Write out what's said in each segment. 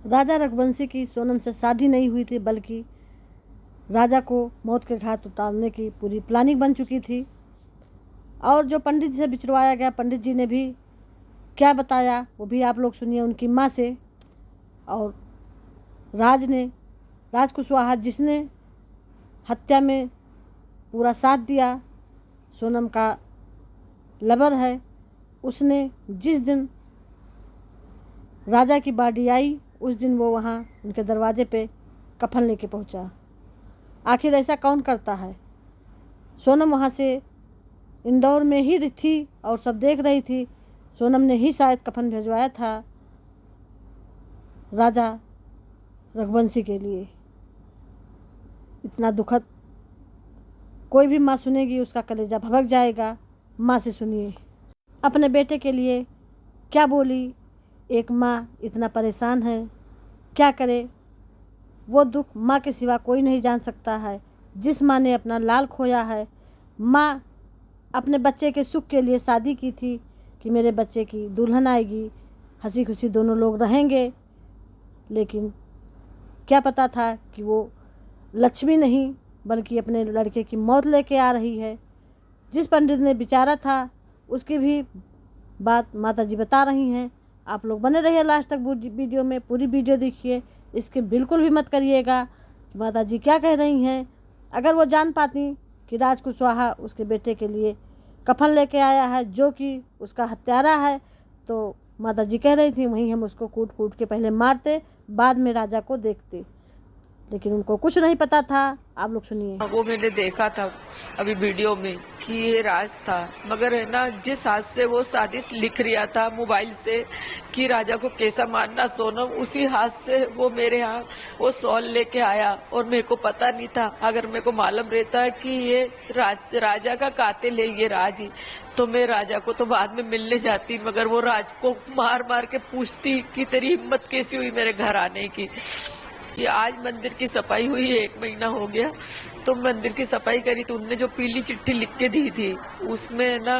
राजा रघुवंशी की सोनम से शादी नहीं हुई थी, बल्कि राजा को मौत के घाट उतारने की पूरी प्लानिंग बन चुकी थी। और जो पंडित जी से बिछड़वाया गया, पंडित जी ने भी क्या बताया वो भी आप लोग सुनिए उनकी माँ से। और राज कुशवाहा जिसने हत्या में पूरा साथ दिया, सोनम का लवर है, उसने जिस दिन राजा की बारी आई उस दिन वो वहाँ उनके दरवाजे पे कफन लेके पहुँचा। आखिर ऐसा कौन करता है? सोनम वहाँ से इंदौर में ही थी और सब देख रही थी। सोनम ने ही शायद कफन भिजवाया था राजा रघुवंशी के लिए। इतना दुखद कोई भी माँ सुनेगी उसका कलेजा भभक जाएगा। माँ से सुनिए अपने बेटे के लिए क्या बोली। एक माँ इतना परेशान है, क्या करे। वो दुख माँ के सिवा कोई नहीं जान सकता है। जिस माँ ने अपना लाल खोया है, माँ अपने बच्चे के सुख के लिए शादी की थी कि मेरे बच्चे की दुल्हन आएगी, हंसी खुशी दोनों लोग रहेंगे। लेकिन क्या पता था कि वो लक्ष्मी नहीं बल्कि अपने लड़के की मौत लेके आ रही है। जिस पंडित ने बिचारा था उसकी भी बात माता जी बता रही हैं। आप लोग बने रहिए लास्ट तक वीडियो में, पूरी वीडियो देखिए। इसके बिल्कुल भी मत करिएगा कि माता जी क्या कह रही हैं। अगर वो जान पाती कि राज कुशवाहा उसके बेटे के लिए कफन लेके आया है जो कि उसका हत्यारा है, तो माता जी कह रही थी वहीं हम उसको कूट कूट के पहले मारते, बाद में राजा को देखते। लेकिन उनको कुछ नहीं पता था। आप लोग सुनिए। वो मैंने देखा था अभी वीडियो में कि ये राज था, मगर है ना जिस हाथ से वो साजिश लिख रिया था मोबाइल से कि राजा को कैसा मारना सोनम, उसी हाथ से वो मेरे यहाँ वो सॉल लेके आया और मेरे को पता नहीं था। अगर मेरे को मालूम रहता कि ये राजा का कातिल है ये राज ही, तो मैं राजा को तो बाद में मिलने जाती, मगर वो राज को मार मार के पूछती कि तेरी हिम्मत कैसी हुई मेरे घर आने की। ये आज मंदिर की सफाई हुई है, 1 महीना हो गया। तो मंदिर की सफाई करी तो उनने जो पीली चिट्ठी लिख के दी थी उसमें ना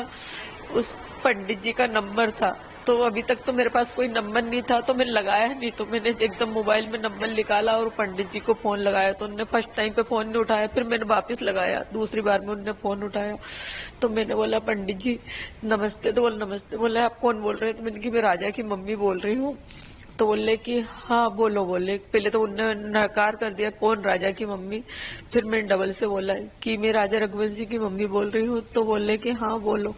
उस पंडित जी का नंबर था। तो अभी तक तो मेरे पास कोई नंबर नहीं था तो मैं लगाया नहीं। तो मैंने एकदम मोबाइल में नंबर निकाला और पंडित जी को फोन लगाया तो उन्होंने फर्स्ट टाइम पे फोन नहीं उठाया। फिर मैंने वापस लगाया, दूसरी बार में उन्होंने फोन उठाया। तो मैंने बोला पंडित जी नमस्ते। तो बोला नमस्ते। बोला आप कौन बोल रहे हैं? तो मैंने कहा मैं राजा की मम्मी बोल रही हूँ। तो बोले कि हाँ बोलो। बोले पहले तो उन्होंने नकार कर दिया कौन राजा की मम्मी। फिर मैंने डबल से बोला कि मैं राजा रघुवंशी की मम्मी बोल रही हूँ। तो बोले कि हाँ बोलो।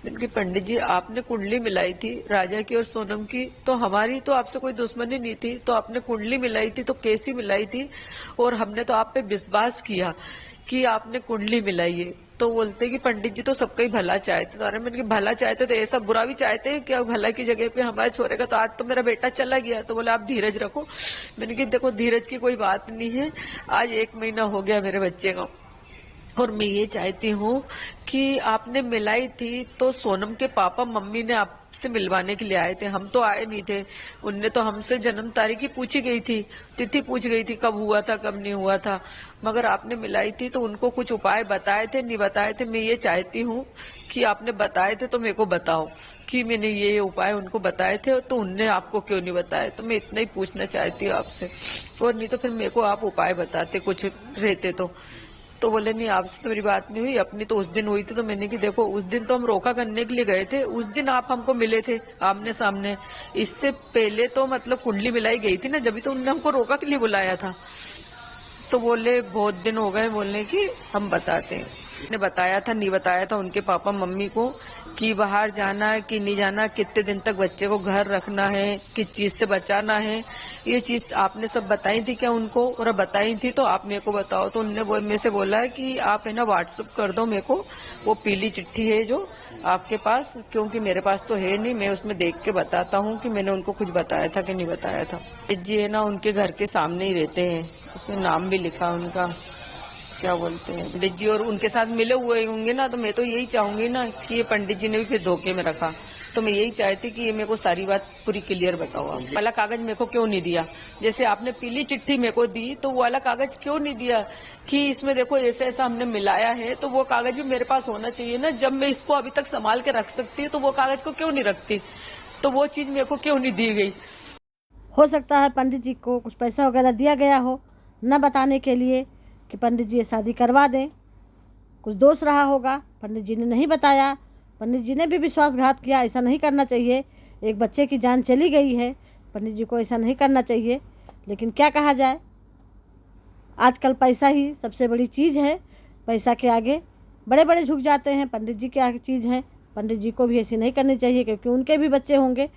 मैंने कहा पंडित जी आपने कुंडली मिलाई थी राजा की और सोनम की, तो हमारी तो आपसे कोई दुश्मनी नहीं थी, तो आपने कुंडली मिलाई थी तो कैसी मिलाई थी? और हमने तो आप पे विश्वास किया कि आपने कुंडली मिलाई है। तो बोलते कि पंडित जी तो सबका ही भला चाहते। तो अरे मैंने भला चाहते तो ऐसा बुरा भी चाहते हैं क्या? भला की जगह पे हमारे छोरे का तो आज तो मेरा बेटा चला गया। तो बोले आप धीरज रखो। मैंने कहा देखो धीरज की कोई बात नहीं है, आज 1 महीना हो गया मेरे बच्चे को, और मैं ये चाहती हूँ कि आपने मिलाई थी तो सोनम के पापा मम्मी ने आपसे मिलवाने के लिए आए थे, हम तो आए नहीं थे। उनने तो हमसे जन्म तारीख ही पूछी गई थी, तिथि पूछ गई थी कब हुआ था कब नहीं हुआ था, मगर आपने मिलाई थी तो उनको कुछ उपाय बताए थे नहीं बताए थे? मैं ये चाहती हूँ कि आपने बताए थे तो मेरे को बताओ कि मैंने ये उपाय उनको बताए थे तो उनने आपको क्यों नहीं बताए। तो मैं इतना ही पूछना चाहती हूँ आपसे, और नहीं तो फिर मेरे को आप उपाय बताते कुछ रहते तो बोले नहीं आपसे तो मेरी बात नहीं हुई, अपनी तो उस दिन हुई थी। तो मैंने कि देखो उस दिन तो हम रोका करने के लिए गए थे, उस दिन आप हमको मिले थे आमने सामने। इससे पहले तो मतलब कुंडली मिलाई गई थी ना, जब तो उन्होंने हमको रोका के लिए बुलाया था। तो बोले बहुत दिन हो गए, बोलने की हम बताते हैं। ने बताया था नहीं बताया था उनके पापा मम्मी को कि बाहर जाना है कि नहीं जाना, कितने दिन तक बच्चे को घर रखना है, किस चीज से बचाना है, ये चीज आपने सब बताई थी क्या उनको? और बताई थी तो आप मेरे को बताओ। तो उनने मेरे से बोला है कि आप है ना व्हाट्सएप कर दो मेरे को वो पीली चिट्ठी है जो आपके पास, क्योंकि मेरे पास तो है नहीं, मैं उसमें देख के बताता हूँ कि मैंने उनको कुछ बताया था कि नहीं बताया था। जी है ना उनके घर के सामने ही रहते हैं, उसमें नाम भी लिखा उनका, क्या बोलते हैं पंडित जी, और उनके साथ मिले हुए होंगे ना। तो मैं तो यही चाहूंगी ना कि ये पंडित जी ने भी फिर धोखे में रखा। तो मैं यही चाहती कि ये मेरे को सारी बात पूरी क्लियर बताओ। आप वाला कागज मेरे को क्यों नहीं दिया? जैसे आपने पीली चिट्ठी मेरे को दी तो वो वाला कागज क्यों नहीं दिया कि इसमें देखो ऐसा ऐसा हमने मिलाया है? तो वो कागज भी मेरे पास होना चाहिए ना। जब मैं इसको अभी तक संभाल के रख सकती हूँ तो वो कागज को क्यों नहीं रखती? तो वो चीज मेरे को क्यों नहीं दी गई? हो सकता है पंडित जी को कुछ पैसा वगैरह दिया गया हो न बताने के लिए कि पंडित जी ये शादी करवा दें। कुछ दोष रहा होगा, पंडित जी ने नहीं बताया, पंडित जी ने भी विश्वासघात किया। ऐसा नहीं करना चाहिए, एक बच्चे की जान चली गई है, पंडित जी को ऐसा नहीं करना चाहिए। लेकिन क्या कहा जाए, आजकल पैसा ही सबसे बड़ी चीज़ है। पैसा के आगे बड़े बड़े झुक जाते हैं, पंडित जी क्या चीज़ हैं। पंडित जी को भी ऐसी नहीं करनी चाहिए, क्योंकि उनके भी बच्चे होंगे।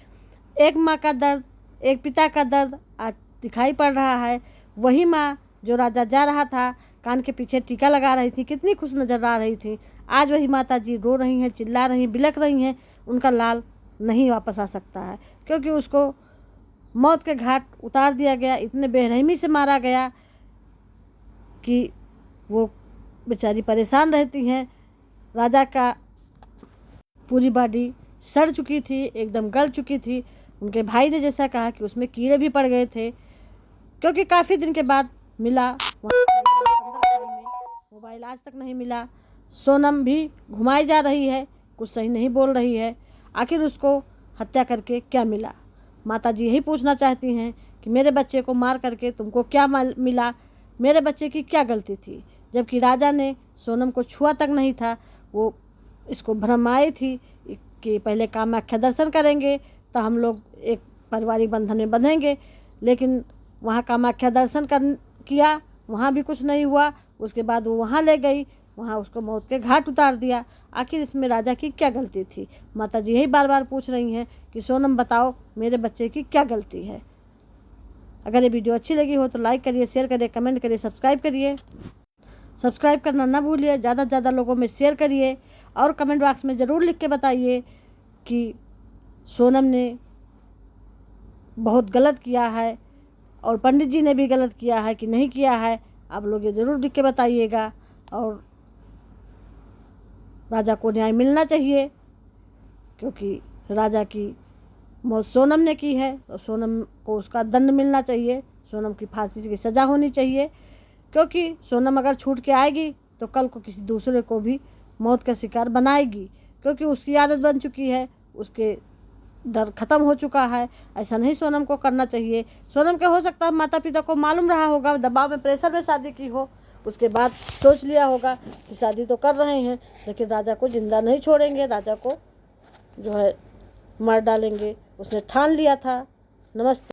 एक माँ का दर्द, एक पिता का दर्द आज दिखाई पड़ रहा है। वही माँ जो राजा जा रहा था, कान के पीछे टीका लगा रही थी, कितनी खुश नजर आ रही थी, आज वही माता जी रो रही हैं, चिल्ला रही हैं, बिलख रही हैं। उनका लाल नहीं वापस आ सकता है, क्योंकि उसको मौत के घाट उतार दिया गया। इतने बेरहमी से मारा गया कि वो बेचारी परेशान रहती हैं। राजा का पूरी बॉडी सड़ चुकी थी, एकदम गल चुकी थी। उनके भाई ने जैसा कहा कि उसमें कीड़े भी पड़ गए थे, क्योंकि काफ़ी दिन के बाद मिला। मोबाइल आज तक नहीं मिला। सोनम भी घुमाई जा रही है, कुछ सही नहीं बोल रही है। आखिर उसको हत्या करके क्या मिला? माता जी यही पूछना चाहती हैं कि मेरे बच्चे को मार करके तुमको क्या मिला, मेरे बच्चे की क्या गलती थी? जबकि राजा ने सोनम को छुआ तक नहीं था। वो इसको भ्रम आई थी कि पहले कामाख्या दर्शन करेंगे तो हम लोग एक पारिवारिक बंधन में बंधेंगे। लेकिन वहाँ कामाख्या दर्शन किया, वहाँ भी कुछ नहीं हुआ। उसके बाद वो वहाँ ले गई, वहाँ उसको मौत के घाट उतार दिया। आखिर इसमें राजा की क्या गलती थी? माता जी यही बार बार पूछ रही हैं कि सोनम बताओ, मेरे बच्चे की क्या गलती है? अगर ये वीडियो अच्छी लगी हो तो लाइक करिए, शेयर करिए, कमेंट करिए, सब्सक्राइब करिए। सब्सक्राइब करना ना भूलिए, ज़्यादा से ज़्यादा लोगों में शेयर करिए और कमेंट बॉक्स में ज़रूर लिख के बताइए कि सोनम ने बहुत गलत किया है और पंडित जी ने भी गलत किया है कि नहीं किया है। आप लोग ये ज़रूर लिख के बताइएगा। और राजा को न्याय मिलना चाहिए, क्योंकि राजा की मौत सोनम ने की है और सोनम को उसका दंड मिलना चाहिए। सोनम की फांसी की सज़ा होनी चाहिए, क्योंकि सोनम अगर छूट के आएगी तो कल को किसी दूसरे को भी मौत का शिकार बनाएगी, क्योंकि उसकी आदत बन चुकी है, उसके डर ख़त्म हो चुका है। ऐसा नहीं सोनम को करना चाहिए। सोनम के हो सकता है माता पिता को मालूम रहा होगा, दबाव में प्रेशर में शादी की हो, उसके बाद सोच लिया होगा कि शादी तो कर रहे हैं, लेकिन राजा को जिंदा नहीं छोड़ेंगे, राजा को जो है मार डालेंगे। उसने ठान लिया था। नमस्ते।